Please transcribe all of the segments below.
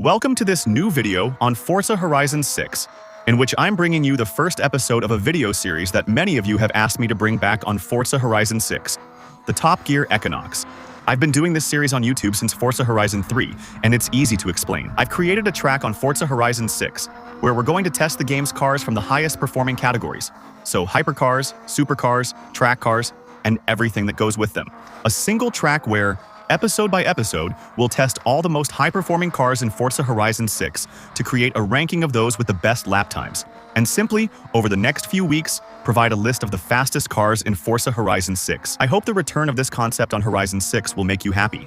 Welcome to this new video on Forza Horizon 6, in which I'm bringing you the first episode of a video series that many of you have asked me to bring back on Forza Horizon 6, the Top Gear Eckinox. I've been doing this series on YouTube since Forza Horizon 3, and it's easy to explain. I've created a track on Forza Horizon 6, where we're going to test the game's cars from the highest performing categories. So hypercars, supercars, track cars, and everything that goes with them. A single track where, episode by episode, we'll test all the most high-performing cars in Forza Horizon 6 to create a ranking of those with the best lap times, and simply, over the next few weeks, provide a list of the fastest cars in Forza Horizon 6. I hope the return of this concept on Horizon 6 will make you happy.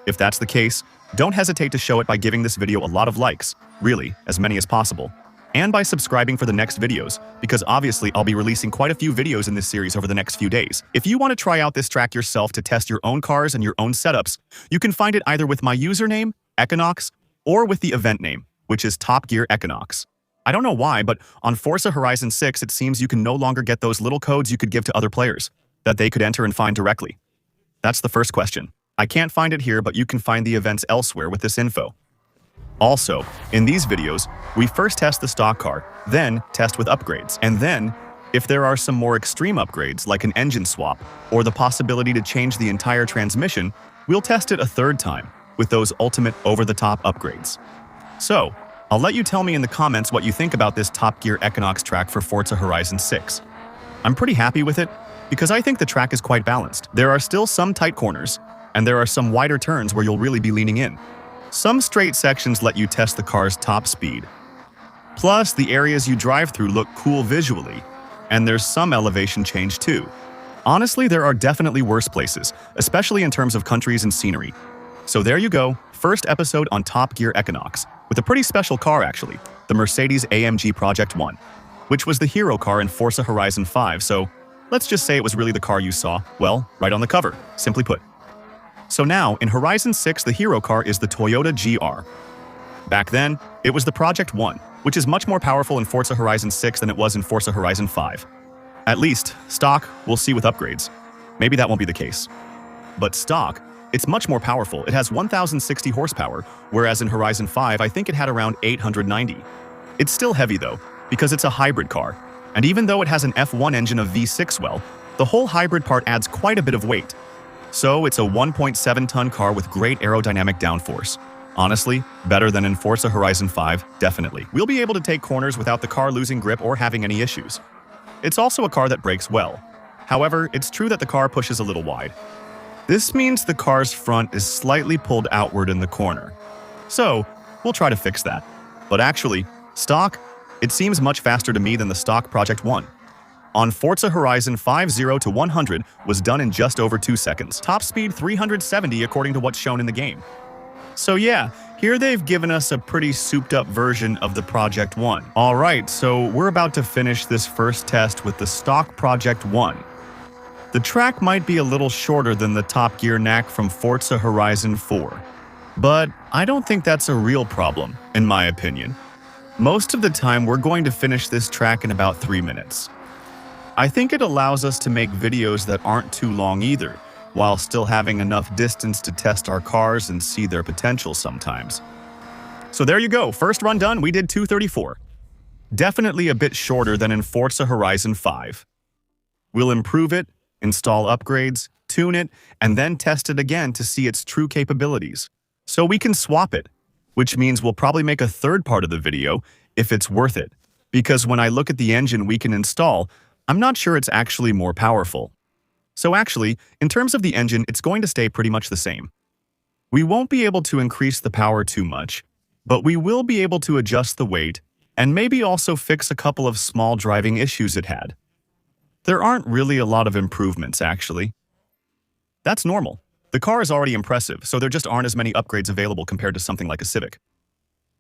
If that's the case, don't hesitate to show it by giving this video a lot of likes, really, as many as possible, and by subscribing for the next videos, because obviously I'll be releasing quite a few videos in this series over the next few days. If you want to try out this track yourself to test your own cars and your own setups, you can find it either with my username, Eckinox, or with the event name, which is Top Gear Eckinox. I don't know why, but on Forza Horizon 6 it seems you can no longer get those little codes you could give to other players, that they could enter and find directly. That's the first question. I can't find it here, but you can find the events elsewhere with this info. Also, in these videos, we first test the stock car, then test with upgrades, and then, if there are some more extreme upgrades like an engine swap or the possibility to change the entire transmission, we'll test it a third time with those ultimate over-the-top upgrades. So, I'll let you tell me in the comments what you think about this Top Gear Eckinox track for Forza Horizon 6. I'm pretty happy with it because I think the track is quite balanced. There are still some tight corners, and there are some wider turns where you'll really be leaning in. Some straight sections let you test the car's top speed. Plus, the areas you drive through look cool visually, and there's some elevation change too. Honestly, there are definitely worse places, especially in terms of countries and scenery. So there you go, first episode on Top Gear Eckinox, with a pretty special car actually, the Mercedes-AMG Project 1, which was the hero car in Forza Horizon 5, so let's just say it was really the car you saw, well, right on the cover, simply put. So now, in Horizon 6, the hero car is the Toyota GR. Back then, it was the Project 1, which is much more powerful in Forza Horizon 6 than it was in Forza Horizon 5. At least, stock, we'll see with upgrades. Maybe that won't be the case. But stock, it's much more powerful. It has 1,060 horsepower, whereas in Horizon 5, I think it had around 890. It's still heavy though, because it's a hybrid car. And even though it has an F1 engine of V6 well, the whole hybrid part adds quite a bit of weight. So it's a 1.7-ton car with great aerodynamic downforce. Honestly, better than in Forza Horizon 5, definitely. We'll be able to take corners without the car losing grip or having any issues. It's also a car that brakes well. However, it's true that the car pushes a little wide. This means the car's front is slightly pulled outward in the corner. So, we'll try to fix that. But actually, stock, it seems much faster to me than the stock Project 1. On Forza Horizon 5, 0 to 100 was done in just over 2 seconds. Top speed 370 according to what's shown in the game. So yeah, here they've given us a pretty souped-up version of the Project 1. Alright, so we're about to finish this first test with the stock Project 1. The track might be a little shorter than the Top Gear knack from Forza Horizon 4. But I don't think that's a real problem, in my opinion. Most of the time, we're going to finish this track in about 3 minutes. I think it allows us to make videos that aren't too long either, while still having enough distance to test our cars and see their potential sometimes. So there you go, first run done, we did 2:34. Definitely a bit shorter than in Forza Horizon 5. We'll improve it, install upgrades, tune it, and then test it again to see its true capabilities. So we can swap it, which means we'll probably make a third part of the video if it's worth it, because when I look at the engine we can install, I'm not sure it's actually more powerful. So actually, in terms of the engine, it's going to stay pretty much the same. We won't be able to increase the power too much, but we will be able to adjust the weight and maybe also fix a couple of small driving issues it had. There aren't really a lot of improvements, actually. That's normal. The car is already impressive, so there just aren't as many upgrades available compared to something like a Civic.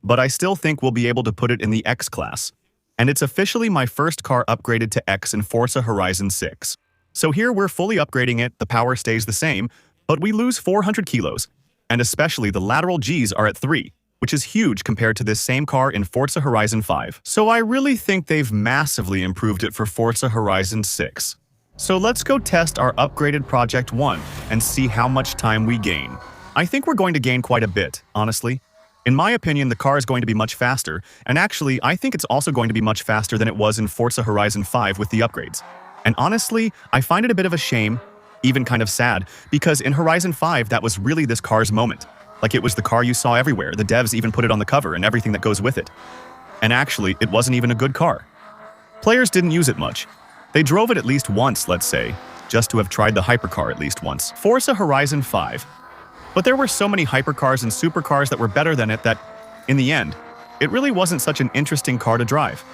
But I still think we'll be able to put it in the X class. And it's officially my first car upgraded to X in Forza Horizon 6. So here we're fully upgrading it, the power stays the same, but we lose 400 kilos, and especially the lateral Gs are at 3, which is huge compared to this same car in Forza Horizon 5. So I really think they've massively improved it for Forza Horizon 6. So let's go test our upgraded Project 1 and see how much time we gain. I think we're going to gain quite a bit, honestly. In my opinion, the car is going to be much faster, and actually, I think it's also going to be much faster than it was in Forza Horizon 5 with the upgrades. And honestly, I find it a bit of a shame, even kind of sad, because in Horizon 5, that was really this car's moment. Like, it was the car you saw everywhere, the devs even put it on the cover and everything that goes with it. And actually, it wasn't even a good car. Players didn't use it much. They drove it at least once, let's say, just to have tried the hypercar at least once. Forza Horizon 5. But there were so many hypercars and supercars that were better than it that, in the end, it really wasn't such an interesting car to drive.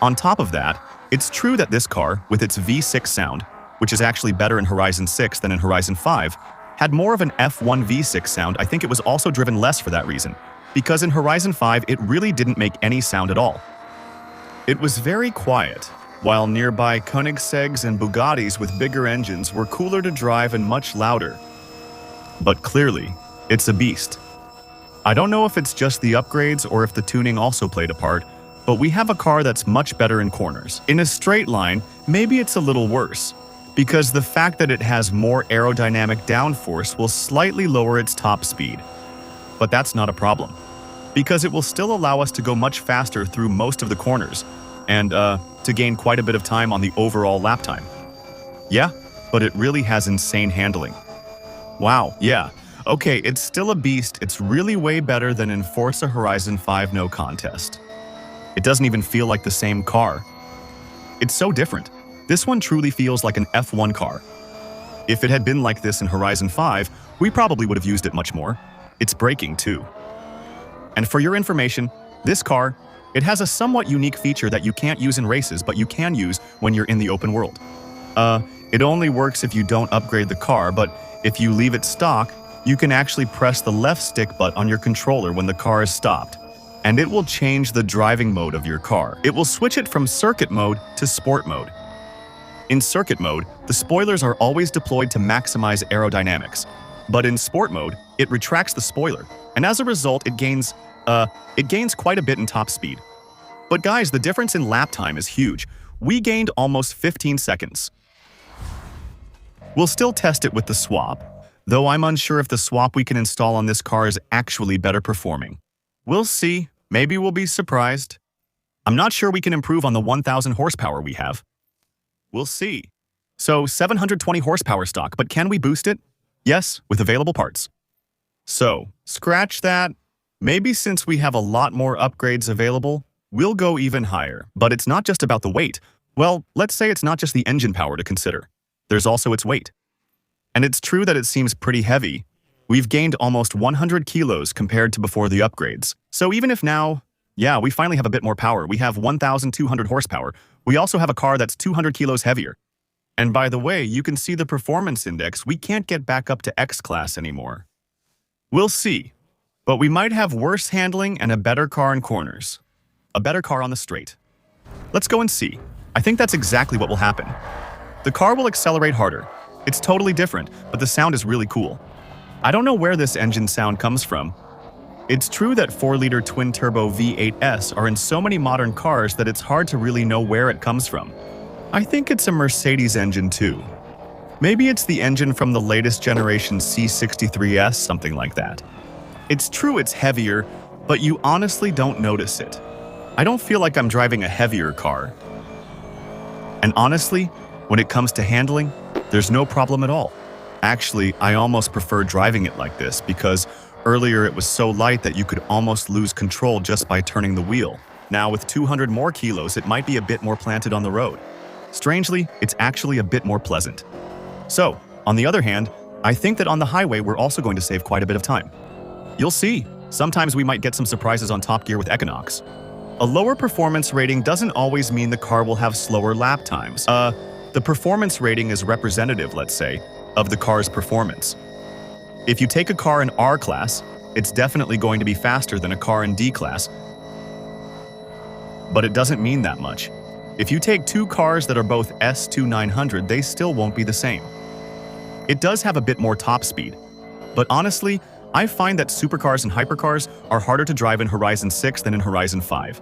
On top of that, it's true that this car, with its V6 sound, which is actually better in Horizon 6 than in Horizon 5, had more of an F1 V6 sound. I think it was also driven less for that reason, because in Horizon 5 it really didn't make any sound at all. It was very quiet, while nearby Koenigsegg's and Bugattis with bigger engines were cooler to drive and much louder. But clearly, it's a beast. I don't know if it's just the upgrades or if the tuning also played a part, but we have a car that's much better in corners. In a straight line, maybe it's a little worse, because the fact that it has more aerodynamic downforce will slightly lower its top speed. But that's not a problem, because it will still allow us to go much faster through most of the corners, and to gain quite a bit of time on the overall lap time. Yeah, but it really has insane handling. Wow, yeah. Okay, it's still a beast. It's really way better than in Forza Horizon 5, no contest. It doesn't even feel like the same car. It's so different. This one truly feels like an F1 car. If it had been like this in Horizon 5, we probably would have used it much more. It's braking too. And for your information, this car, it has a somewhat unique feature that you can't use in races, but you can use when you're in the open world. It only works if you don't upgrade the car, but if you leave it stock, you can actually press the left stick button on your controller when the car is stopped, and it will change the driving mode of your car. It will switch it from circuit mode to sport mode. In circuit mode, the spoilers are always deployed to maximize aerodynamics, but in sport mode, it retracts the spoiler, and as a result, it gains quite a bit in top speed. But guys, the difference in lap time is huge. We gained almost 15 seconds. We'll still test it with the swap, though I'm unsure if the swap we can install on this car is actually better performing. We'll see. Maybe we'll be surprised. I'm not sure we can improve on the 1,000 horsepower we have. We'll see. So 720 horsepower stock, but can we boost it? Yes, with available parts. So, scratch that. Maybe since we have a lot more upgrades available, we'll go even higher. But it's not just about the weight. Well, let's say it's not just the engine power to consider. There's also its weight. And it's true that it seems pretty heavy. We've gained almost 100 kilos compared to before the upgrades. So even if now, yeah, we finally have a bit more power. We have 1,200 horsepower. We also have a car that's 200 kilos heavier. And by the way, you can see the performance index. We can't get back up to X class anymore. We'll see. But we might have worse handling and a better car in corners. A better car on the straight. Let's go and see. I think that's exactly what will happen. The car will accelerate harder. It's totally different, but the sound is really cool. I don't know where this engine sound comes from. It's true that 4-liter twin-turbo V8s are in so many modern cars that it's hard to really know where it comes from. I think it's a Mercedes engine too. Maybe it's the engine from the latest generation C63S, something like that. It's true it's heavier, but you honestly don't notice it. I don't feel like I'm driving a heavier car. And honestly, when it comes to handling, there's no problem at all. Actually, I almost prefer driving it like this because earlier it was so light that you could almost lose control just by turning the wheel. Now with 200 more kilos, it might be a bit more planted on the road. Strangely, it's actually a bit more pleasant. So, on the other hand, I think that on the highway we're also going to save quite a bit of time. You'll see. Sometimes we might get some surprises on Top Gear with Eckinox. A lower performance rating doesn't always mean the car will have slower lap times. The performance rating is representative, let's say, of the car's performance. If you take a car in R class, it's definitely going to be faster than a car in D class. But it doesn't mean that much. If you take two cars that are both S2900, they still won't be the same. It does have a bit more top speed, but honestly, I find that supercars and hypercars are harder to drive in Horizon 6 than in Horizon 5.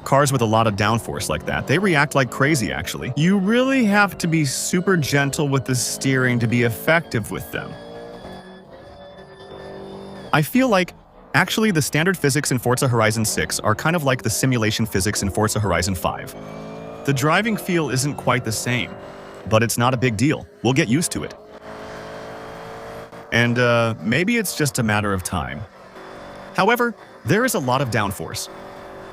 Cars with a lot of downforce like that, they react like crazy actually. You really have to be super gentle with the steering to be effective with them. I feel like Actually, the standard physics in Forza Horizon 6 are kind of like the simulation physics in Forza Horizon 5. The driving feel isn't quite the same, but it's not a big deal. We'll get used to it. And maybe it's just a matter of time. However, there is a lot of downforce.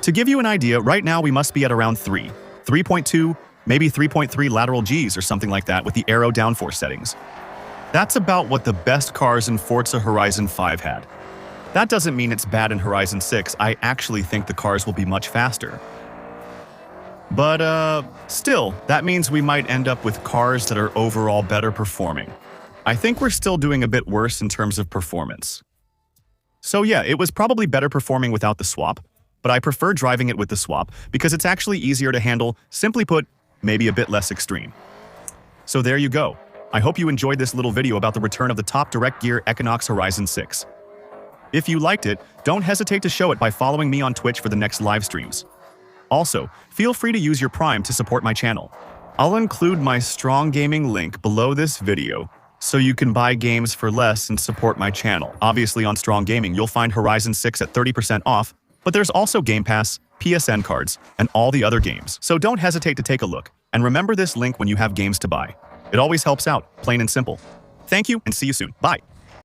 To give you an idea, right now we must be at around 3.2, maybe 3.3 lateral Gs or something like that with the aero downforce settings. That's about what the best cars in Forza Horizon 5 had. That doesn't mean it's bad in Horizon 6. I actually think the cars will be much faster. But still, that means we might end up with cars that are overall better performing. I think we're still doing a bit worse in terms of performance. So yeah, it was probably better performing without the swap, but I prefer driving it with the swap because it's actually easier to handle, simply put, maybe a bit less extreme. So there you go. I hope you enjoyed this little video about the return of the top direct gear Eckinox Horizon 6. If you liked it, don't hesitate to show it by following me on Twitch for the next live streams. Also, feel free to use your Prime to support my channel. I'll include my Strong Gaming link below this video, so you can buy games for less and support my channel. Obviously on Strong Gaming, you'll find Horizon 6 at 30% off, but there's also Game Pass, PSN cards, and all the other games. So don't hesitate to take a look, and remember this link when you have games to buy. It always helps out, plain and simple. Thank you, and see you soon. Bye.